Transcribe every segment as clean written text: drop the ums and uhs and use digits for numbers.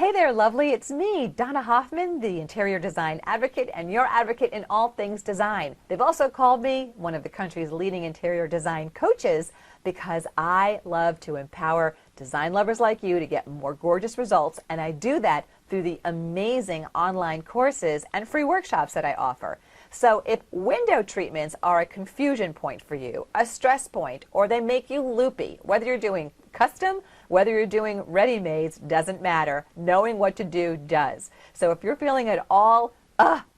Hey there, lovely. It's me, Donna Hoffman, the interior design advocate and your advocate in all things design. They've also called me one of the country's leading interior design coaches because I love to empower design lovers like you to get more gorgeous results, and I do that through the amazing online courses and free workshops that I offer. So if window treatments are a confusion point for you, a stress point, or they make you loopy, whether you're doing custom, whether you're doing ready-mades, doesn't matter. Knowing what to do does. So if you're feeling at all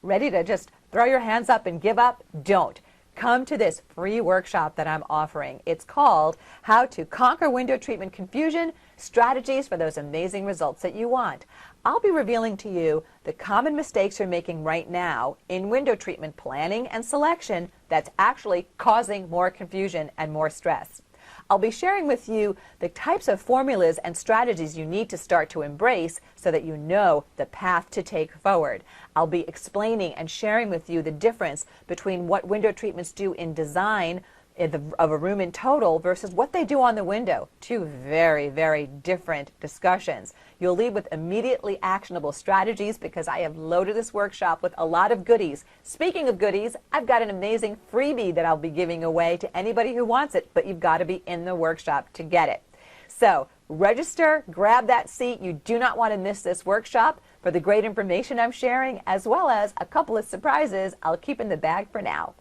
ready to just throw your hands up and give up, don't. Come to this free workshop that I'm offering. It's called How to Conquer Window Treatment Confusion, Strategies for Those Amazing Results That You Want. I'll be revealing to you the common mistakes you're making right now in window treatment planning and selection that's actually causing more confusion and more stress. I'll be sharing with you the types of formulas and strategies you need to start to embrace so that you know the path to take forward. I'll be explaining and sharing with you the difference between what window treatments do in design of a room in total versus what they do on the window. Two very, very different discussions. You'll leave with immediately actionable strategies because I have loaded this workshop with a lot of goodies. Speaking of goodies, I've got an amazing freebie that I'll be giving away to anybody who wants it, but you've got to be in the workshop to get it. So register, grab that seat. You do not want to miss this workshop for the great information I'm sharing, as well as a couple of surprises I'll keep in the bag for now.